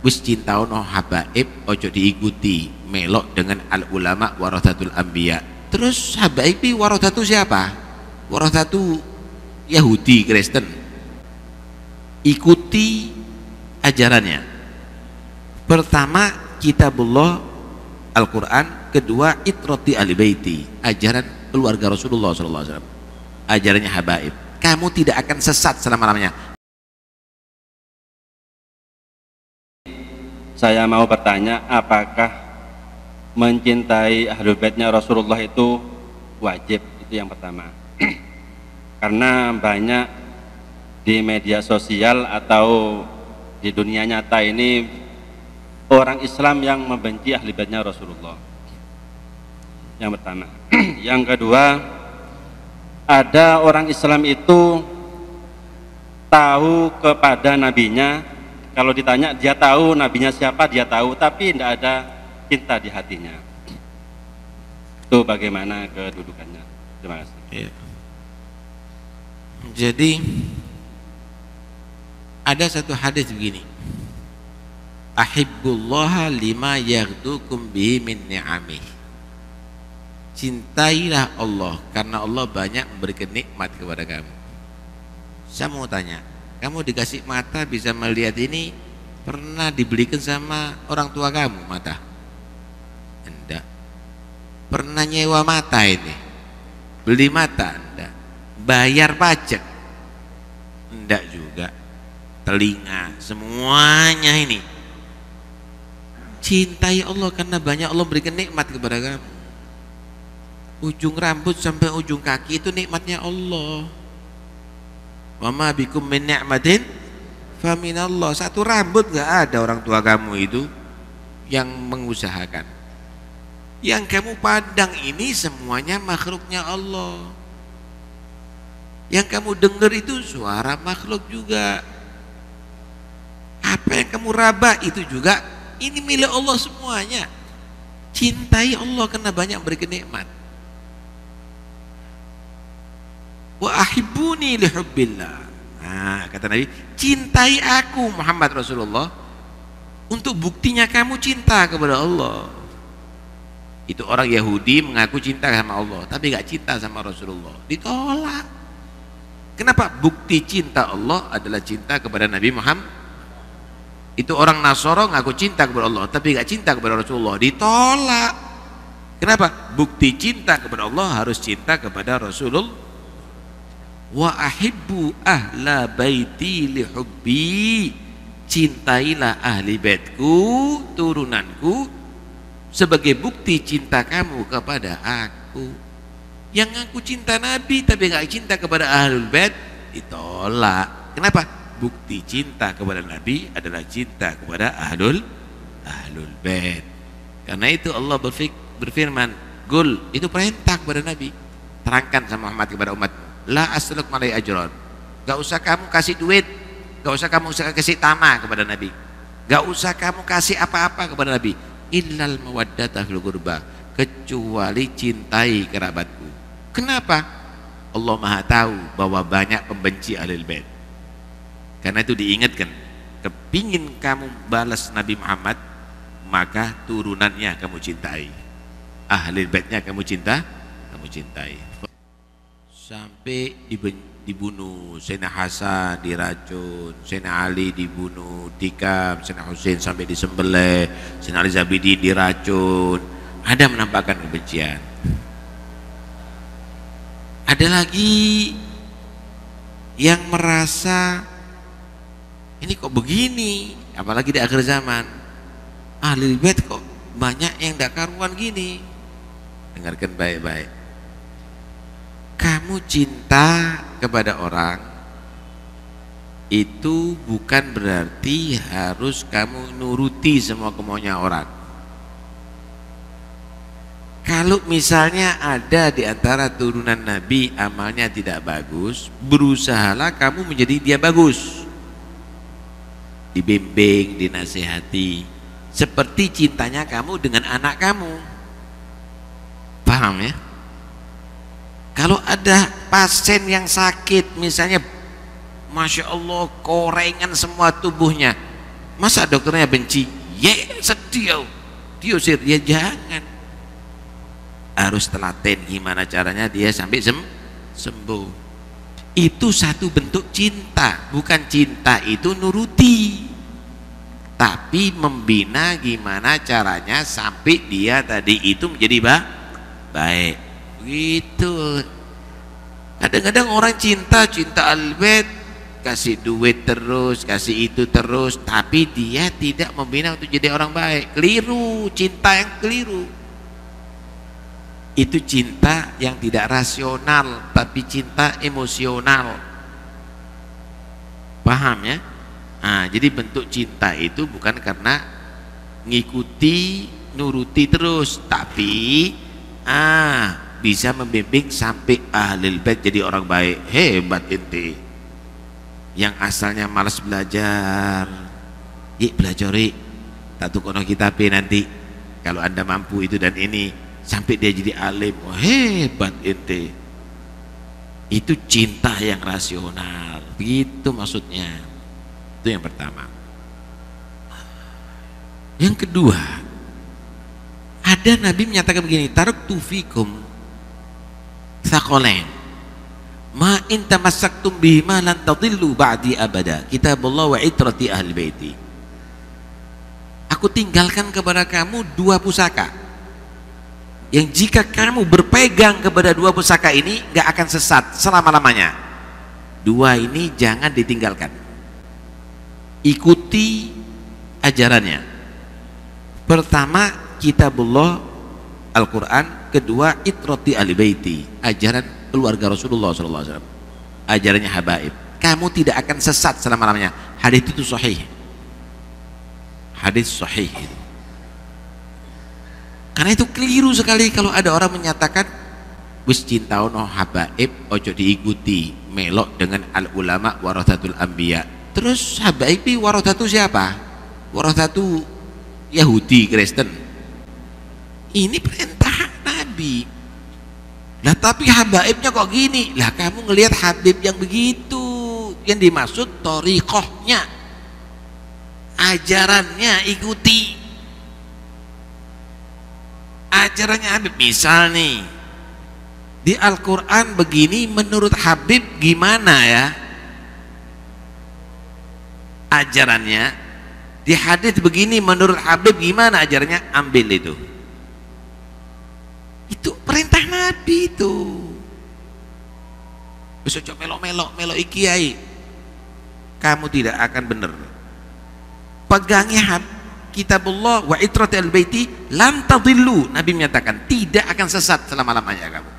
wis cintaono habaib ojo diikuti melok dengan al ulama warathatul anbiya. Terus habaib warathatu siapa? Warathatu Yahudi Kristen. Ikuti ajarannya. Pertama kitabullah Al-Quran, kedua itrati ahli baiti, ajaran keluarga Rasulullah SAW, ajarannya habaib. Kamu tidak akan sesat selama-lamanya. Saya mau bertanya, apakah mencintai ahlul baitnya Rasulullah itu wajib? Itu yang pertama. Karena banyak di media sosial atau di dunia nyata ini orang Islam yang membenci ahli baitnya Rasulullah. Yang pertama. Yang kedua, ada orang Islam itu tahu kepada nabinya, kalau ditanya dia tahu nabinya siapa, dia tahu, tapi tidak ada cinta di hatinya. Itu bagaimana kedudukannya? Terima kasih. Ya. Jadi ada satu hadis begini, ahibbullaha lima yaghdukum bihi min ni'amih. Cintailah Allah karena Allah banyak memberikan nikmat kepada kamu. Saya mau tanya, kamu dikasih mata bisa melihat ini, pernah dibelikan sama orang tua kamu mata? Enggak. Pernah nyewa mata ini? Beli mata? Enggak. Bayar pajak? Enggak juga. Telinga, semuanya ini. Cintai Allah karena banyak Allah berikan nikmat kepada kamu. Ujung rambut sampai ujung kaki itu nikmatnya Allah. Wa ma bikum min ni'matin fa minallah. Satu rambut enggak ada orang tua kamu itu yang mengusahakan. Yang kamu pandang ini semuanya makhluknya Allah. Yang kamu dengar itu suara makhluk juga. Apa yang kamu raba itu juga ini milik Allah semuanya. Cintai Allah karena banyak berikan nikmat. Wa ahibbuni lihubbillah. Nah, kata Nabi, cintai aku Muhammad Rasulullah. Untuk buktinya kamu cinta kepada Allah. Itu orang Yahudi mengaku cinta sama Allah, tapi gak cinta sama Rasulullah, ditolak. Kenapa? Bukti cinta Allah adalah cinta kepada Nabi Muhammad. Itu orang Nasoro ngaku cinta kepada Allah, tapi gak cinta kepada Rasulullah, ditolak. Kenapa? Bukti cinta kepada Allah harus cinta kepada Rasulullah. Wa ahibbu ahla baiti lihubbi. Cintailah ahli baitku, turunanku, sebagai bukti cinta kamu kepada aku. Yang ngaku cinta Nabi tapi gak cinta kepada ahlul bait, ditolak. Kenapa? Bukti cinta kepada Nabi adalah cinta kepada ahlul bait. Karena itu Allah berfirman, Qul, itu perintah kepada Nabi. Terangkan sama Muhammad kepada umat, la as'alukum alaihi ajran. Gak usah kamu kasih duit, gak usah kamu kasih tanah kepada Nabi, gak usah kamu kasih apa-apa kepada Nabi, illal mawaddata fil qurba, kecuali cintai kerabatku. Kenapa? Allah Maha tahu bahwa banyak pembenci ahlul bait. Karena itu diingatkan, kepingin kamu balas Nabi Muhammad, maka turunannya kamu cintai, ahlul baitnya kamu cintai. Sampai dibunuh, Sayyidina Hasan diracun, Sayyidina Ali dibunuh, tikam, Sayyidina Husain sampai disembelih, Sayyidina Ali Zabidi diracun. Ada menampakkan kebencian. Ada lagi yang merasa ini kok begini, apalagi di akhir zaman, ahlul bait kok banyak yang tidak karuan gini. Dengarkan baik-baik. Kamu cinta kepada orang itu bukan berarti harus kamu nuruti semua kemauannya orang. Kalau misalnya ada di antara turunan Nabi amalnya tidak bagus, berusahalah kamu menjadi dia bagus. Dibimbing, dinasihati, seperti cintanya kamu dengan anak kamu. Paham ya? Kalau ada pasien yang sakit, misalnya Masya Allah korengan semua tubuhnya, Masa dokternya benci? Sedih, diusir. Ya jangan. Harus telaten gimana caranya dia sampai sembuh. Itu satu bentuk cinta. Bukan cinta itu nuruti, tapi membina gimana caranya sampai dia tadi itu menjadi baik. Gitu. Kadang-kadang orang cinta albet, kasih duit terus, kasih itu terus, tapi dia tidak membina untuk jadi orang baik. Keliru, cinta yang keliru. Itu cinta yang tidak rasional, tapi cinta emosional. Paham ya? Nah, jadi bentuk cinta itu bukan karena ngikuti, nuruti terus, tapi bisa membimbing sampai ahlul bait jadi orang baik. Hebat ente. Yang asalnya malas belajar, belajar tak tukono kitab nanti kalau anda mampu itu dan ini, sampai dia jadi alim. Hebat ente. Itu cinta yang rasional, begitu maksudnya. Itu yang pertama. Yang kedua, ada Nabi menyatakan begini, taraktu fikum tsaqalain ma in tamassaktum bihima lan tadillu ba'di abada, kitabullah wa itrati ahli baiti. Aku tinggalkan kepada kamu dua pusaka yang jika kamu berpegang kepada dua pusaka ini gak akan sesat selama-lamanya. Dua ini jangan ditinggalkan, ikuti ajarannya. Pertama kitabullah Al-Quran, kedua itrati ahli baiti, ajaran keluarga Rasulullah SAW, ajarannya habaib. Kamu tidak akan sesat selama-lamanya. Hadis itu sahih, hadis sahih itu. Karena itu keliru sekali kalau ada orang menyatakan wis cinta ono habaib ojo diikuti, melok dengan al ulama warathatul anbiya. Terus habaib warathatu siapa? Warathatu Yahudi, Kristen. Ini perintah Nabi. Lah tapi habaibnya kok gini? Lah kamu ngelihat habib yang begitu, yang dimaksud thariqahnya, ajarannya ikuti. Ajarannya Habib, misal nih di Al-Quran begini, menurut Habib gimana ya ajarannya? Di hadis begini, menurut Habib gimana ajarannya? Ambil itu. Itu perintah Nabi itu. Besok melok ikiai, kamu tidak akan benar. Pegangi kitabullah wa itrati al-baiti lam tadillu. Nabi menyatakan tidak akan sesat selama-lamanya kamu.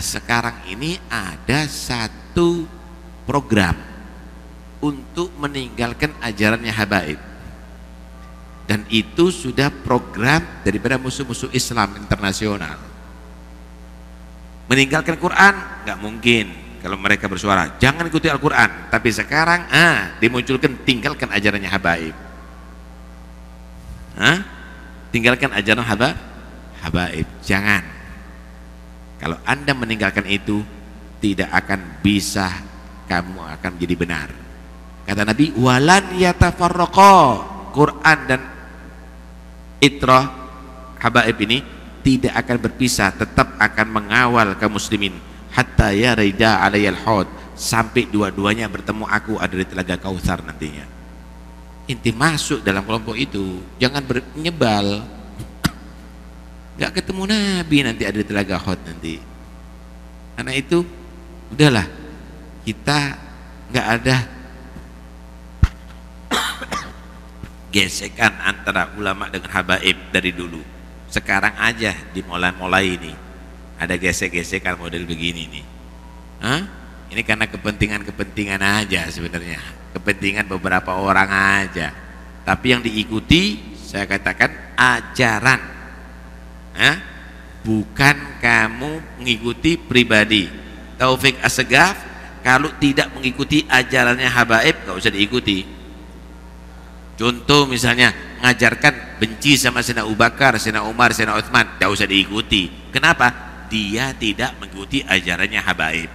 Sekarang ini ada satu program untuk meninggalkan ajarannya habaib, dan itu sudah program daripada musuh-musuh Islam internasional. Meninggalkan Quran nggak mungkin kalau mereka bersuara jangan ikuti Al-Quran, tapi sekarang dimunculkan tinggalkan ajarannya habaib. Tinggalkan ajaran habaib, jangan. Kalau anda meninggalkan itu, tidak akan bisa, kamu akan menjadi benar. Kata Nabi, walan yatafarraqa, Quran dan itrah habaib ini tidak akan berpisah, tetap akan mengawal kaum muslimin hatta yarida alayal haud, sampai dua-duanya bertemu aku ada di telaga Kautsar nantinya. Inti masuk dalam kelompok itu, jangan menyebal. Gak ketemu Nabi nanti ada di telaga haud nanti. Karena itu udahlah, kita gak ada gesekan antara ulama dengan habaib dari dulu. Sekarang aja dimulai-mulai ini ada gesek-gesekan model begini nih. Ini karena kepentingan aja sebenarnya, kepentingan beberapa orang aja. Tapi yang diikuti, saya katakan ajaran, bukan kamu mengikuti pribadi. Taufik Assegaf kalau tidak mengikuti ajarannya habaib gak usah diikuti. Contoh misalnya ngajarkan benci sama Sayyidina Abu Bakar, Sayyidina Umar, Sayyidina Utsman, gak usah diikuti. Kenapa? Dia tidak mengikuti ajarannya habaib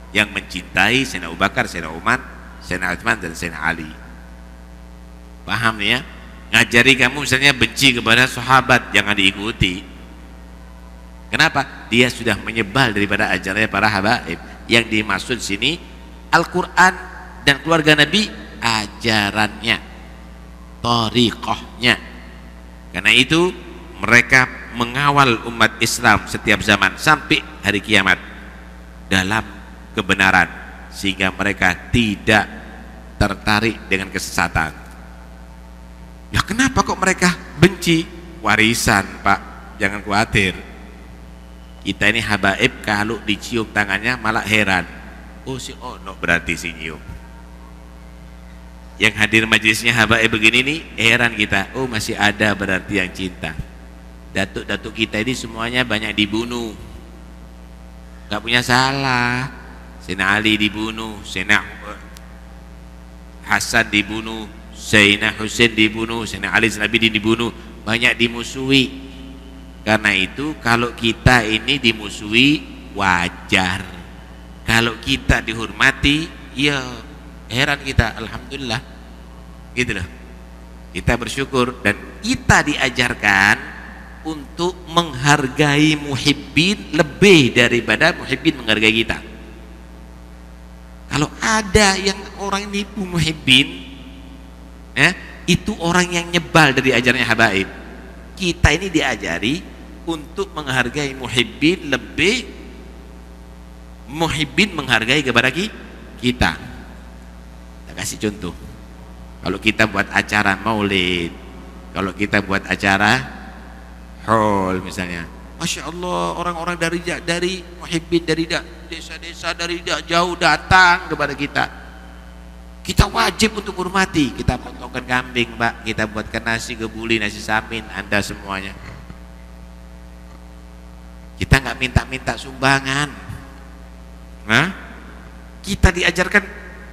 yang mencintai Sayyidina Abu Bakar, Sayyidina Umar, Sayyidina Utsman dan Sayyidina Ali. Paham ya? Ngajari kamu misalnya benci kepada sahabat, jangan diikuti. Kenapa? Dia sudah menyebal daripada ajarannya para habaib. Yang dimaksud sini Al-Quran dan keluarga Nabi, ajarannya, thariqahnya. Karena itu mereka mengawal umat Islam setiap zaman sampai hari kiamat dalam kebenaran, sehingga mereka tidak tertarik dengan kesesatan. Ya kenapa kok mereka benci? Warisan Pak, jangan khawatir. Kita ini habaib, kalau dicium tangannya malah heran. Oh si ono berarti si nyium. Yang hadir majelisnya habaib begini nih, heran kita. Oh masih ada berarti yang cinta. Datuk-datuk kita ini semuanya banyak dibunuh, gak punya salah. Sayyidina Ali dibunuh, Sayyidina Hasan dibunuh, Sayyidina Husain dibunuh, Sayyidina Ali Abidin dibunuh, banyak dimusuhi. Karena itu kalau kita ini dimusuhi wajar, kalau kita dihormati ya heran kita. Alhamdulillah gitu loh, kita bersyukur. Dan kita diajarkan untuk menghargai muhibbin lebih daripada muhibbin menghargai kita. Kalau ada yang orang nipu muhibbin, itu orang yang nyebal dari ajarannya habaib. Kita ini diajari untuk menghargai muhibbin lebih muhibbin menghargai kepada kita. Kita kasih contoh. Kalau kita buat acara maulid, kalau kita buat acara haul misalnya, Masya Allah, orang-orang dari muhibbin dari desa-desa dari jauh datang kepada kita. Kita wajib untuk hormati. Kita potongkan kambing Pak, kita buatkan nasi kebuli, nasi samin, Anda semuanya. Kita nggak minta-minta sumbangan. Kita diajarkan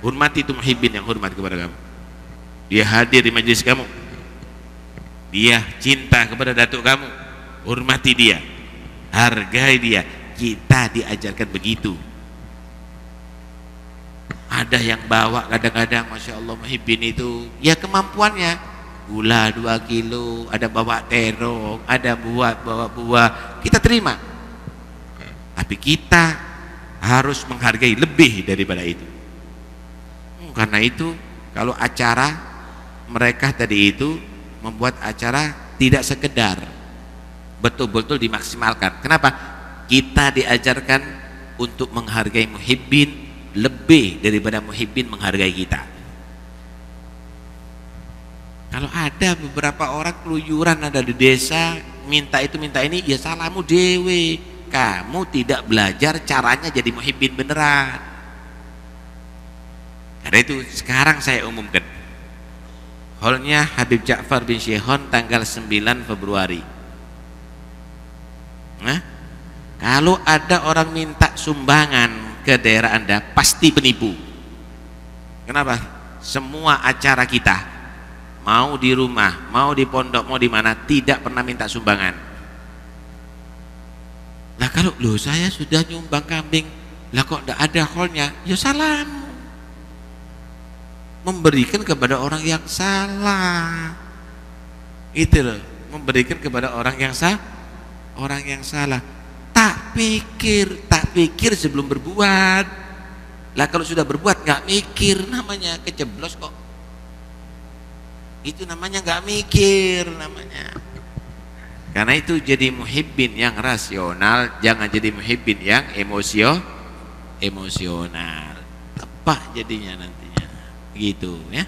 hormati itu muhibbin yang hormat kepada kamu. Dia hadir di majelis kamu, dia cinta kepada datuk kamu, hormati dia, hargai dia. Kita diajarkan begitu. Ada yang bawa kadang-kadang Masya Allah muhibbin itu ya kemampuannya, gula 2 kilo, ada bawa terong, ada bawa buah, kita terima. Tapi kita harus menghargai lebih daripada itu. Karena itu kalau acara mereka tadi itu membuat acara tidak sekedar, betul-betul dimaksimalkan. Kenapa? Kita diajarkan untuk menghargai muhibbin lebih daripada muhibbin menghargai kita. Kalau ada beberapa orang keluyuran ada di desa, minta itu minta ini, ya salahmu dewe. Kamu tidak belajar caranya jadi muhibbin beneran. Karena itu sekarang saya umumkan haulnya Habib Ja'far bin Syihon tanggal 9 Februari. Kalau ada orang minta sumbangan ke daerah Anda, pasti penipu. Kenapa? Semua acara kita, mau di rumah, mau di pondok, mau di mana, tidak pernah minta sumbangan. Lah kalau loh saya sudah nyumbang kambing, lah kok tidak ada haulnya? Ya salam. Memberikan kepada orang yang salah. Itu loh, memberikan kepada orang yang salah. Tak pikir sebelum berbuat. Lah kalau sudah berbuat nggak mikir, namanya keceblos kok. Itu namanya nggak mikir namanya. Karena itu jadi muhibbin yang rasional, jangan jadi muhibbin yang emosional. Tepat jadinya nantinya. Gitu ya.